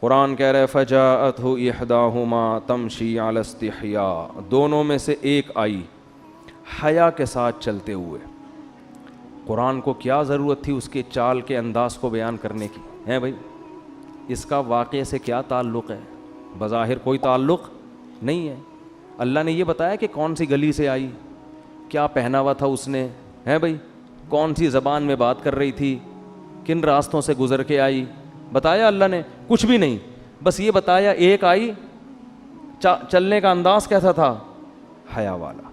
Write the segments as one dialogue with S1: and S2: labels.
S1: قرآن کہہ رہا ہے فجاءتہ احداہما تمشی علی استحیاء، دونوں میں سے ایک آئی حیا کے ساتھ چلتے ہوئے۔ قرآن کو کیا ضرورت تھی اس کے چال کے انداز کو بیان کرنے کی ہے بھائی؟ اس کا واقعے سے کیا تعلق ہے؟ بظاہر کوئی تعلق نہیں ہے۔ اللہ نے یہ بتایا کہ کون سی گلی سے آئی، کیا پہنا ہوا تھا اس نے ہے بھائی، کون سی زبان میں بات کر رہی تھی، کن راستوں سے گزر کے آئی، بتایا اللہ نے؟ کچھ بھی نہیں، بس یہ بتایا ایک آئی، چلنے کا انداز کیسا تھا؟ حیا والا۔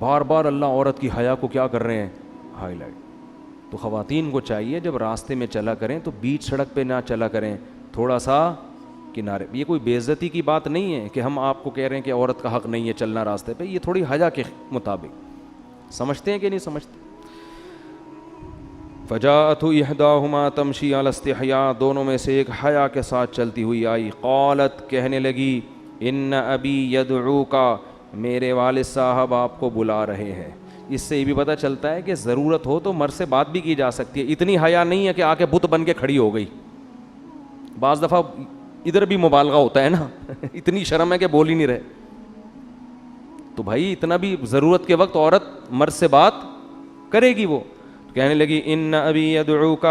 S1: بار بار اللہ عورت کی حیا کو کیا کر رہے ہیں؟ High light. تو خواتین کو چاہیے جب راستے میں چلا کریں تو بیچ سڑک پہ نہ چلا کریں، تھوڑا سا کنارے۔ یہ کوئی بے عزتی کی بات نہیں ہے کہ ہم آپ کو کہہ رہے ہیں کہ عورت کا حق نہیں ہے چلنا راستے پہ، یہ تھوڑی حیا کے مطابق سمجھتے ہیں کہ نہیں سمجھتے؟ فجاءتہ احداہما تمشی علی استحیاء، دونوں میں سے ایک حیا کے ساتھ چلتی ہوئی آئی، قالت کہنے لگی ان ابی یدعوک، میرے والد صاحب آپ کو بلا رہے ہیں۔ اس سے یہ بھی پتہ چلتا ہے کہ ضرورت ہو تو مرد سے بات بھی کی جا سکتی ہے، اتنی حیا نہیں ہے کہ آ کے بت بن کے کھڑی ہو گئی۔ بعض دفعہ ادھر بھی مبالغہ ہوتا ہے نا اتنی شرم ہے کہ بول ہی نہیں رہے، تو بھائی اتنا بھی ضرورت کے وقت عورت مرد سے بات کرے گی۔ وہ کہنے لگی ان ابی یدعوک،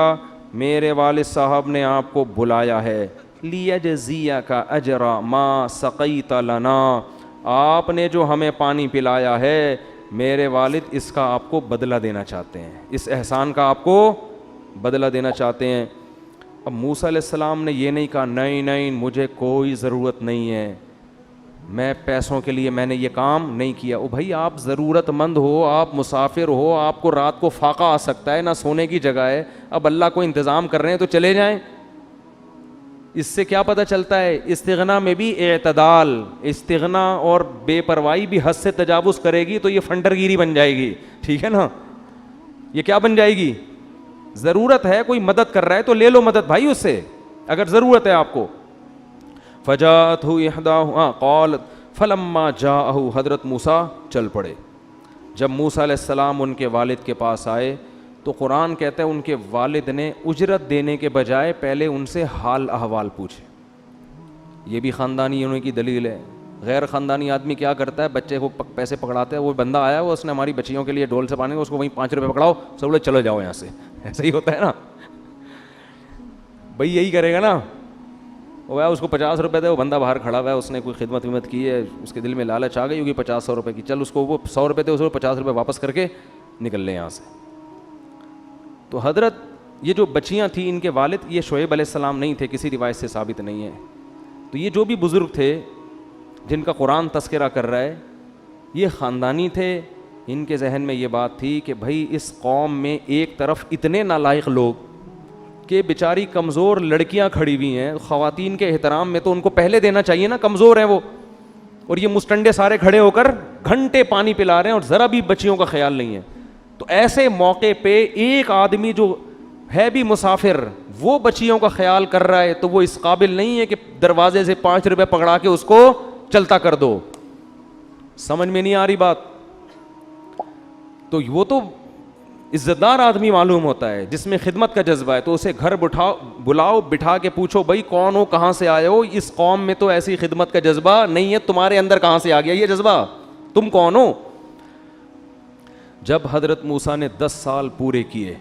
S1: میرے والد صاحب نے آپ کو بلایا ہے، لیجزیک اجر ما سقیت لنا، آپ نے جو ہمیں پانی پلایا ہے میرے والد اس کا آپ کو بدلہ دینا چاہتے ہیں، اس احسان کا آپ کو بدلہ دینا چاہتے ہیں۔ اب موسیٰ علیہ السلام نے یہ نہیں کہا نہیں نہیں مجھے کوئی ضرورت نہیں ہے، میں پیسوں کے لیے میں نے یہ کام نہیں کیا۔ او بھائی آپ ضرورت مند ہو، آپ مسافر ہو، آپ کو رات کو فاقہ آ سکتا ہے، نہ سونے کی جگہ ہے، اب اللہ کو انتظام کر رہے ہیں تو چلے جائیں۔ اس سے کیا پتہ چلتا ہے؟ استغنا میں بھی اعتدال، استغنا اور بے پرواہی بھی حد سے تجاوز کرے گی تو یہ فنڈر گیری بن جائے گی، ٹھیک ہے نا؟ یہ کیا بن جائے گی؟ ضرورت ہے، کوئی مدد کر رہا ہے تو لے لو مدد بھائی اس سے، اگر ضرورت ہے آپ کو۔ فجاءتہ احداہما قالت فلما جاءہ، حضرت موسیٰ چل پڑے۔ جب موسیٰ علیہ السلام ان کے والد کے پاس آئے تو قرآن کہتا ہے ان کے والد نے اجرت دینے کے بجائے پہلے ان سے حال احوال پوچھے۔ یہ بھی خاندانی ہونے کی دلیل ہے۔ غیر خاندانی آدمی کیا کرتا ہے؟ بچے کو پیسے پکڑاتا ہے، وہ بندہ آیا وہ اس نے ہماری بچیوں کے لیے ڈول سے پانی، اس کو وہیں 5 روپے پکڑاؤ، سب لوگ چلو جاؤ یہاں سے، ایسا ہی ہوتا ہے نا بھائی، یہی کرے گا نا۔ وہ اس کو 50 روپے دے، وہ بندہ باہر کھڑا ہوا ہے، اس نے کوئی خدمت ومت کی ہے، اس کے دل میں لالچ آ گئی ہوگی 50-100 روپے کی، چل اس کو وہ 100 روپے دے، اس کو 50 روپے واپس کر کے نکل لیں یہاں سے۔ تو حضرت یہ جو بچیاں تھیں ان کے والد یہ شعیب علیہ السلام نہیں تھے، کسی روایت سے ثابت نہیں ہے۔ تو یہ جو بھی بزرگ تھے جن کا قرآن تذکرہ کر رہا ہے یہ خاندانی تھے، ان کے ذہن میں یہ بات تھی کہ بھائی اس قوم میں ایک طرف اتنے نالائق لوگ کہ بیچاری کمزور لڑکیاں کھڑی ہوئی ہیں، خواتین کے احترام میں تو ان کو پہلے دینا چاہیے نا، کمزور ہیں وہ، اور یہ مستنڈے سارے کھڑے ہو کر گھنٹے پانی پلا رہے ہیں اور ذرا بھی بچیوں کا خیال نہیں ہے۔ تو ایسے موقع پہ ایک آدمی جو ہے بھی مسافر وہ بچیوں کا خیال کر رہا ہے تو وہ اس قابل نہیں ہے کہ دروازے سے 5 روپے پکڑا کے اس کو چلتا کر دو۔ سمجھ میں نہیں آ رہی بات؟ تو وہ تو عزت دار آدمی معلوم ہوتا ہے جس میں خدمت کا جذبہ ہے، تو اسے گھر بلاؤ، بٹھا کے پوچھو بھائی کون ہو، کہاں سے آئے ہو، اس قوم میں تو ایسی خدمت کا جذبہ نہیں ہے، تمہارے اندر کہاں سے آ گیا یہ جذبہ، تم کون ہو؟ جب حضرت موسیٰ نے 10 سال پورے کیے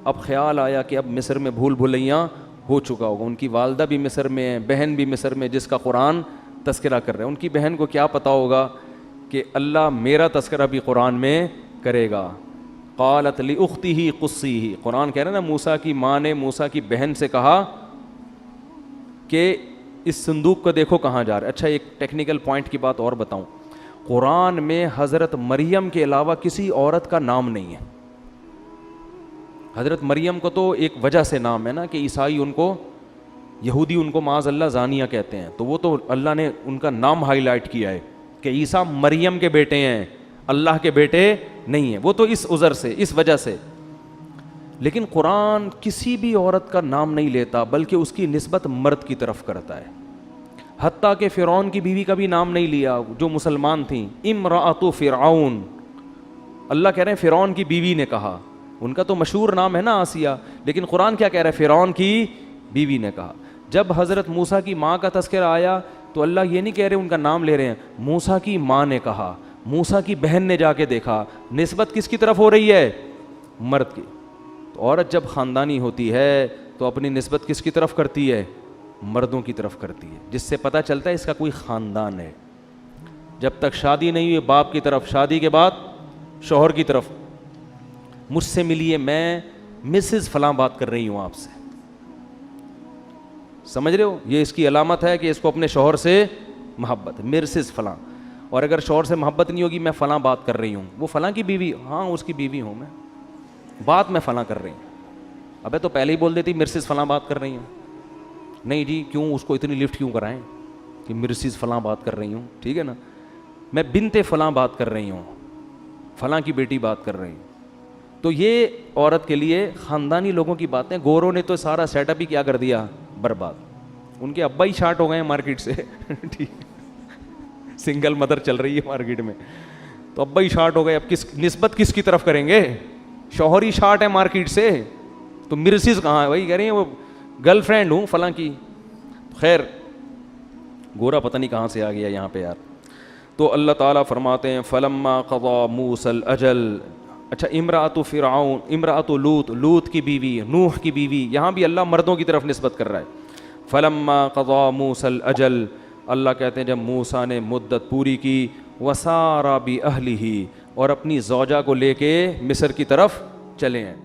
S1: اب خیال آیا کہ اب مصر میں بھول بھلیاں ہو چکا ہوگا، ان کی والدہ بھی مصر میں ہے، بہن بھی مصر میں جس کا قرآن تذکرہ کر رہے ہیں، ان کی بہن کو کیا پتا ہوگا کہ اللہ میرا تذکرہ بھی قرآن میں کرے گا۔ قالت لأختہ قصیہ، قرآن کہہ رہا ہے نا موسیٰ کی ماں نے موسیٰ کی بہن سے کہا کہ اس صندوق کو دیکھو کہاں جا رہا ہے۔ اچھا ایک ٹیکنیکل پوائنٹ کی بات اور بتاؤں، قرآن میں حضرت مریم کے علاوہ کسی عورت کا نام نہیں ہے۔ حضرت مریم کو تو ایک وجہ سے نام ہے نا کہ عیسائی ان کو، یہودی ان کو معاذ اللہ زانیہ کہتے ہیں، تو وہ تو اللہ نے ان کا نام ہائی لائٹ کیا ہے کہ عیسیٰ مریم کے بیٹے ہیں، اللہ کے بیٹے نہیں ہیں، وہ تو اس عذر سے، اس وجہ سے۔ لیکن قرآن کسی بھی عورت کا نام نہیں لیتا بلکہ اس کی نسبت مرد کی طرف کرتا ہے، حتیٰ کہ فرعون کی بیوی کا بھی نام نہیں لیا جو مسلمان تھیں، امرأۃ فرعون، اللہ کہہ رہے ہیں فرعون کی بیوی نے کہا، ان کا تو مشہور نام ہے نا آسیہ، لیکن قرآن کیا کہہ رہا ہے؟ فرعون کی بیوی نے کہا. جب حضرت موسیٰ کی ماں کا تذکرہ آیا تو اللہ یہ نہیں کہہ رہے ان کا نام لے رہے ہیں, موسیٰ کی ماں نے کہا, موسیٰ کی بہن نے جا کے دیکھا. نسبت کس کی طرف ہو رہی ہے؟ مرد کی. تو عورت جب خاندانی ہوتی ہے تو اپنی نسبت کس کی طرف کرتی ہے؟ مردوں کی طرف کرتی ہے, جس سے پتہ چلتا ہے اس کا کوئی خاندان ہے. جب تک شادی نہیں ہوئی باپ کی طرف, شادی کے بعد شوہر کی طرف, مجھ سے ملیے, میں مسز فلاں بات کر رہی ہوں آپ سے. سمجھ رہے ہو؟ یہ اس کی علامت ہے کہ اس کو اپنے شوہر سے محبت ہے, مرسز فلاں. اور اگر شوہر سے محبت نہیں ہوگی, میں فلاں بات کر رہی ہوں, وہ فلاں کی بیوی, ہاں اس کی بیوی ہوں میں, بات میں فلاں کر رہی ہوں. ابے تو پہلے ہی بول دیتی مرسز فلاں بات کر رہی ہوں. نہیں جی, کیوں اس کو اتنی لفٹ کیوں کرائیں کہ مرسز فلاں بات کر رہی ہوں, ٹھیک ہے نا, میں بنت فلاں بات کر رہی ہوں, فلاں کی بیٹی بات کر رہی ہوں. تو یہ عورت کے لیے خاندانی لوگوں کی باتیں. گوروں نے تو سارا سیٹ اپ ہی کیا کر دیا, برباد. ان کے ابا ہی شارٹ ہو گئے ہیں مارکیٹ سے, ٹھیک, سنگل مدر چل رہی ہے مارکیٹ میں, تو ابا ہی شارٹ ہو گئے. اب کس نسبت کس کی طرف کریں گے؟ شوہر ہی شارٹ ہے مارکیٹ سے, تو مرسز کہاں ہے؟ وہی کہہ رہی ہیں وہ گرل فرینڈ ہوں فلاں کی. خیر, گورا پتہ نہیں کہاں سے آ گیا یہاں پہ یار. تو اللہ تعالیٰ فرماتے ہیں فلما قضا موسى الاجل. اچھا, امرأۃ فرعون, امرأۃ لوط, لوط کی بیوی, نوح کی بیوی, یہاں بھی اللہ مردوں کی طرف نسبت کر رہا ہے. فلما قضا موسى الاجل, اللہ کہتے ہیں جب موسیٰ نے مدت پوری کی, وسار بأہلہ, اور اپنی زوجہ کو لے کے مصر کی طرف چلے ہیں.